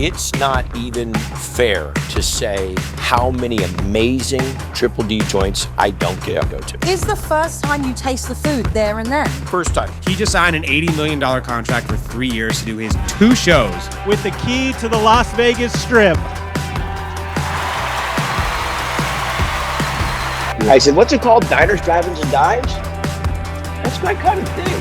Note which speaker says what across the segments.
Speaker 1: It's not even fair to say how many amazing Triple D joints I don't get to go to.
Speaker 2: Is the first time you taste the food there and then?
Speaker 1: First time.
Speaker 3: He just signed an $80 million contract for 3 years to do his 2 shows.
Speaker 4: With the key to the Las Vegas Strip.
Speaker 5: I said, what's it called? Diners, drive-ins, and dives? That's my kind of thing.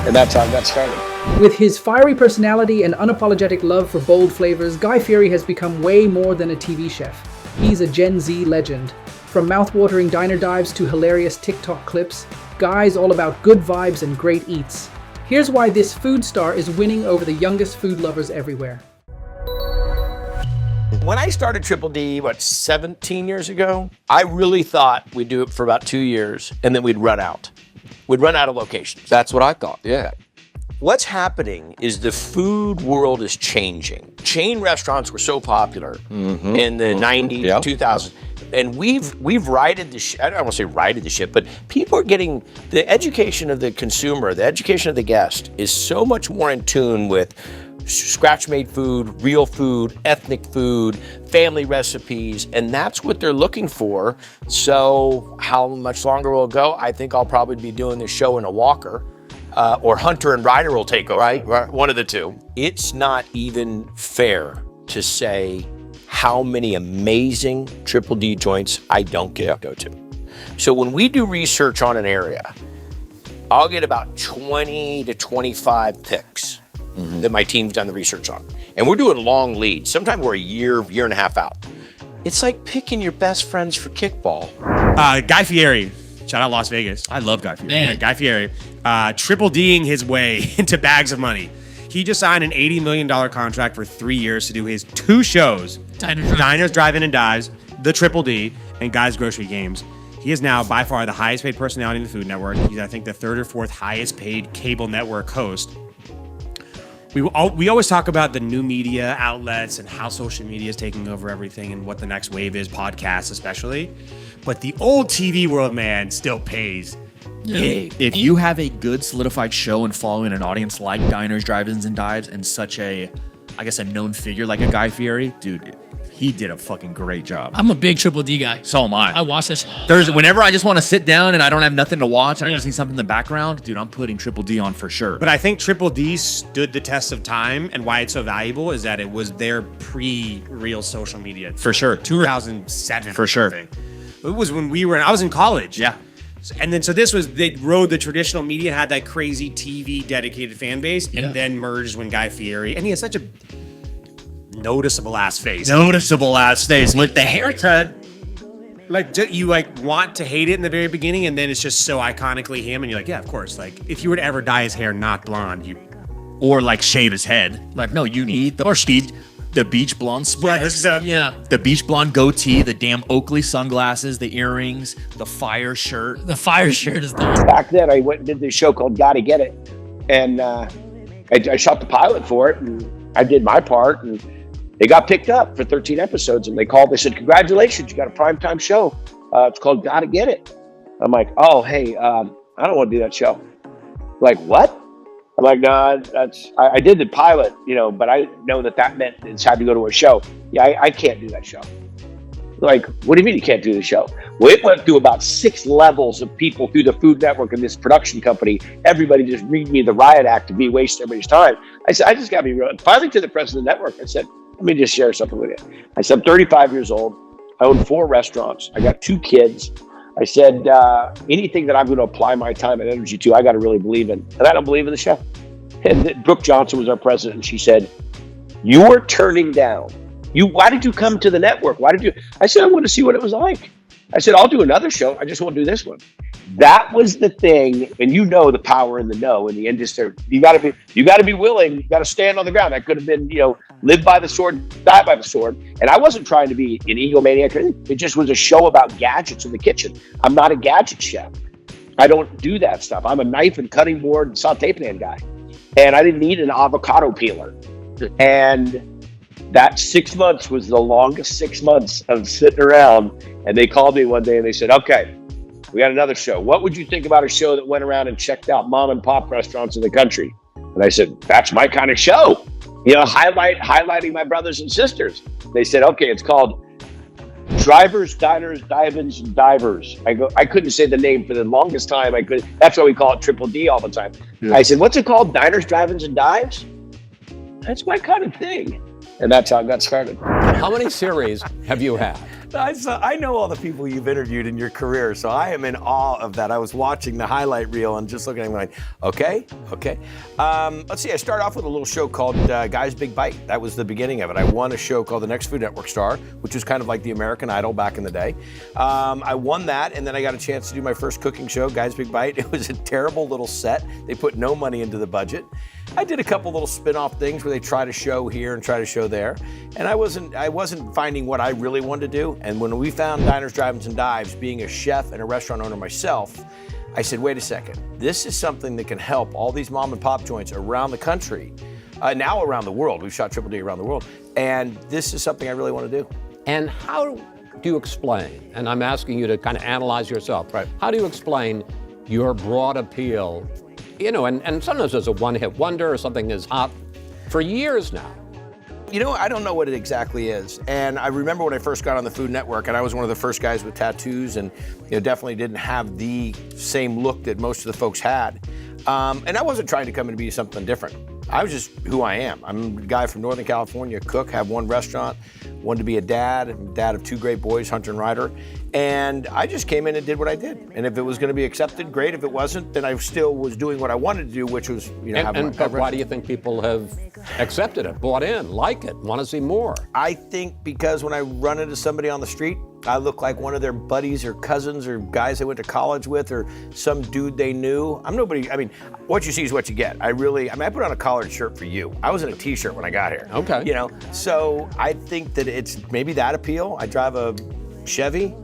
Speaker 5: And that's how I got started.
Speaker 6: With his fiery personality and unapologetic love for bold flavors, Guy Fieri has become way more than a TV chef. He's a Gen Z legend. From mouth-watering diner dives to hilarious TikTok clips, Guy's all about good vibes and great eats. Here's why this food star is winning over the youngest food lovers everywhere.
Speaker 1: When I started Triple D, 17 years ago, I really thought we'd do it for about 2 years and then we'd run out. We'd run out of locations.
Speaker 7: That's what I thought, yeah.
Speaker 1: What's happening is the food world is changing. Chain restaurants were so popular in the 90s, 2000s. And we've righted the ship. I don't want to say righted the ship, but people are getting the education of the consumer, the education of the guest is so much more in tune with scratch-made food, real food, ethnic food, family recipes, and that's what they're looking for. So how much longer will it go? I think I'll probably be doing this show in a walker, or Hunter and Ryder will take over, right? One of the two. It's not even fair to say how many amazing Triple D joints I don't get to go to. So when we do research on an area, I'll get about 20 to 25 picks that my team's done the research on. And we're doing long leads. Sometimes we're a year and a half out. It's like picking your best friends for kickball.
Speaker 3: Guy Fieri, shout out Las Vegas. I love Guy Fieri.
Speaker 8: Man.
Speaker 3: Guy Fieri, Triple D'ing his way into bags of money. He just signed an $80 million contract for 3 years to do his 2 shows, Diners, Drive-In, and Dives, the Triple D, and Guy's Grocery Games. He is now by far the highest paid personality in the Food Network. He's, I think, the 3rd or 4th highest paid cable network host. We always talk about the new media outlets and how social media is taking over everything and what the next wave is, podcasts especially. But the old TV world, man, still pays.
Speaker 8: If you have a good solidified show and following an audience like Diners, Drive-Ins, and Dives and such a, I guess, a known figure like a Guy Fieri, dude, he did a fucking great job.
Speaker 9: I'm a big Triple D guy.
Speaker 8: So am I.
Speaker 9: I watch this.
Speaker 8: Whenever I just want to sit down and I don't have nothing to watch, I just need something in the background, dude, I'm putting Triple D on for sure.
Speaker 3: But I think Triple D stood the test of time, and why it's so valuable is that it was their pre-real social media.
Speaker 8: For sure.
Speaker 3: 2007.
Speaker 8: For sure.
Speaker 3: It was when I was in college.
Speaker 8: Yeah.
Speaker 3: And then, so this was, they rode the traditional media, had that crazy TV dedicated fan base, and then merged when Guy Fieri, and he has such a noticeable ass face.
Speaker 8: With the haircut.
Speaker 3: Like, you want to hate it in the very beginning, and then it's just so iconically him, and you're like, yeah, of course. Like, if you were to ever dye his hair not blonde,
Speaker 8: Or like shave his head. Like, no, you need the beach blonde spread.
Speaker 9: Yeah.
Speaker 8: The beach blonde goatee, the damn Oakley sunglasses, the earrings, the fire shirt.
Speaker 9: The fire shirt is the
Speaker 5: Back then, I went and did this show called Gotta Get It. And I shot the pilot for it, and I did my part, and it got picked up for 13 episodes. And they called, they said, congratulations, you got a primetime show. It's called Gotta Get It. I'm like, oh, hey, I don't want to do that show. Like, what? I'm like, no, I did the pilot, but I know that meant it's had to go to a show. Yeah, I can't do that show. Like, what do you mean you can't do the show? Well, it went through about 6 levels of people through the Food Network and this production company. Everybody just read me the riot act to be wasting everybody's time. I said, I just got to be real. Finally, to the president of the network, I said, let me just share something with you. I said, I'm 35 years old. I own 4 restaurants. I got 2 kids. I said, anything that I'm going to apply my time and energy to, I got to really believe in. And I don't believe in the show. And Brooke Johnson was our president, and she said, you were turning down. Why did you come to the network? I said, I want to see what it was like. I said, I'll do another show. I just won't do this one. That was the thing. And the power in the no in the industry. You got to be willing. You got to stand on the ground. That could have been, live by the sword, die by the sword. And I wasn't trying to be an egomaniac or anything. It just was a show about gadgets in the kitchen. I'm not a gadget chef. I don't do that stuff. I'm a knife and cutting board and saute pan guy. And I didn't need an avocado peeler. And that 6 months was the longest 6 months of sitting around. And they called me one day and they said, okay, we got another show. What would you think about a show that went around and checked out mom and pop restaurants in the country? And I said, that's my kind of show. highlighting my brothers and sisters. They said, okay, it's called Drivers, Diners, Dive-Ins, and Divers. I couldn't say the name for the longest time. That's why we call it Triple D all the time. Yeah. I said, what's it called? Diners, Drive-Ins, and Dives? That's my kind of thing. And that's how it got started.
Speaker 7: How many series have you had?
Speaker 10: I know all the people you've interviewed in your career, so I am in awe of that. I was watching the highlight reel and just looking at it going, okay. Let's see, I started off with a little show called Guy's Big Bite. That was the beginning of it. I won a show called The Next Food Network Star, which was kind of like the American Idol back in the day. I won that, and then I got a chance to do my first cooking show, Guy's Big Bite. It was a terrible little set. They put no money into the budget. I did a couple little spin-off things where they try to show here and try to show there, and I wasn't finding what I really wanted to do. And when we found Diners, Drive-Ins, and Dives, being a chef and a restaurant owner myself, I said, wait a second, this is something that can help all these mom and pop joints around the country, now around the world. We've shot Triple D around the world, and this is something I really want to do.
Speaker 7: And how do you explain, and I'm asking you to kind of analyze yourself, right? How do you explain your broad appeal? You know, and sometimes it's a one-hit wonder or something is hot for years now.
Speaker 1: You know, I don't know what it exactly is. And I remember when I first got on the Food Network, and I was one of the first guys with tattoos, and definitely didn't have the same look that most of the folks had. And I wasn't trying to come and be something different. I was just who I am. I'm a guy from Northern California, cook, have one restaurant, wanted to be a dad of two great boys, Hunter and Ryder. And I just came in and did what I did. And if it was going to be accepted, great. If it wasn't, then I still was doing what I wanted to do, which was,
Speaker 7: But why do you think people have accepted it, bought in, like it, want to see more?
Speaker 1: I think because when I run into somebody on the street, I look like one of their buddies or cousins or guys they went to college with or some dude they knew. I'm nobody, what you see is what you get. I put on a collared shirt for you. I was in a t-shirt when I got here. Okay. So I think that it's maybe that appeal. I drive a Chevy.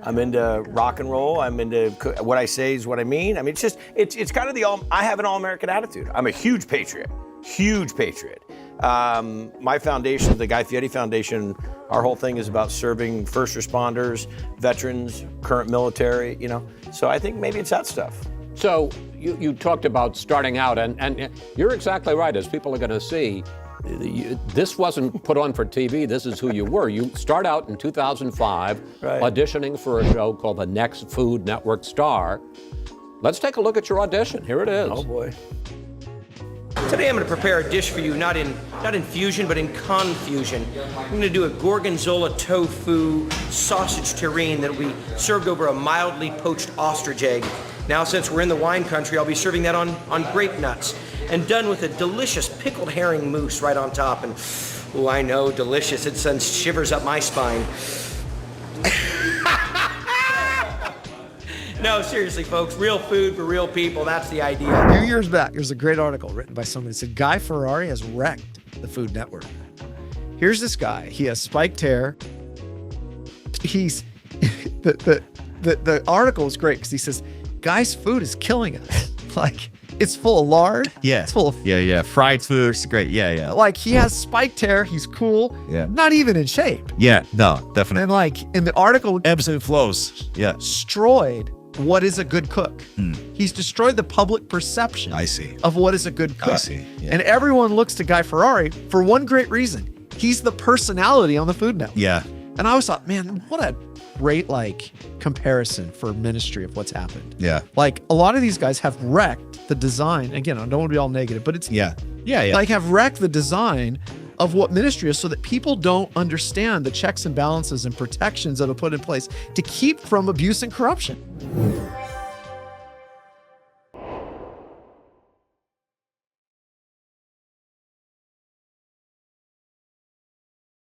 Speaker 1: I'm into rock and roll. I'm into what I say is what I mean. It's kind of I have an all-American attitude. I'm a huge patriot. My foundation, the Guy Fieri Foundation, our whole thing is about serving first responders, veterans, current military, So I think maybe it's that stuff.
Speaker 7: So you talked about starting out, and you're exactly right. As people are going to see, this wasn't put on for TV. This is who you were. You start out in 2005, auditioning for a show called The Next Food Network Star. Let's take a look at your audition. Here it is.
Speaker 1: Oh boy.
Speaker 11: Today I'm going to prepare a dish for you, not in fusion, but in confusion. I'm going to do a gorgonzola tofu sausage terrine that will be served over a mildly poached ostrich egg. Now, since we're in the wine country, I'll be serving that on grape nuts, and done with a delicious pickled herring mousse right on top. And, oh, I know, delicious. It sends shivers up my spine. No, seriously, folks, real food for real people, that's the idea.
Speaker 12: A few years back, there's a great article written by someone that said Guy Fieri has wrecked the Food Network. Here's this guy. He has spiked hair. He's the article is great because he says, Guy's food is killing us. Like, it's full of lard.
Speaker 13: Yeah.
Speaker 12: It's full of
Speaker 13: fried food. It's great. Yeah.
Speaker 12: Like, he has spiked hair. He's cool.
Speaker 13: Yeah.
Speaker 12: Not even in shape.
Speaker 13: Yeah. No, definitely.
Speaker 12: And like in the article,
Speaker 13: ebbs and flows. Yeah.
Speaker 12: Destroyed what is a good cook. He's destroyed the public perception.
Speaker 13: I see.
Speaker 12: Of what is a good cook.
Speaker 13: I see. Yeah.
Speaker 12: And everyone looks to Guy Fieri for one great reason. He's the personality on the Food Network.
Speaker 13: Yeah.
Speaker 12: And I always thought, man, what a great comparison for ministry of what's happened.
Speaker 13: Yeah.
Speaker 12: Like, a lot of these guys have wrecked the design. Again, I don't want to be all negative, but it's
Speaker 13: Yeah.
Speaker 12: like have wrecked the design of what ministry is so that people don't understand the checks and balances and protections that are put in place to keep from abuse and corruption.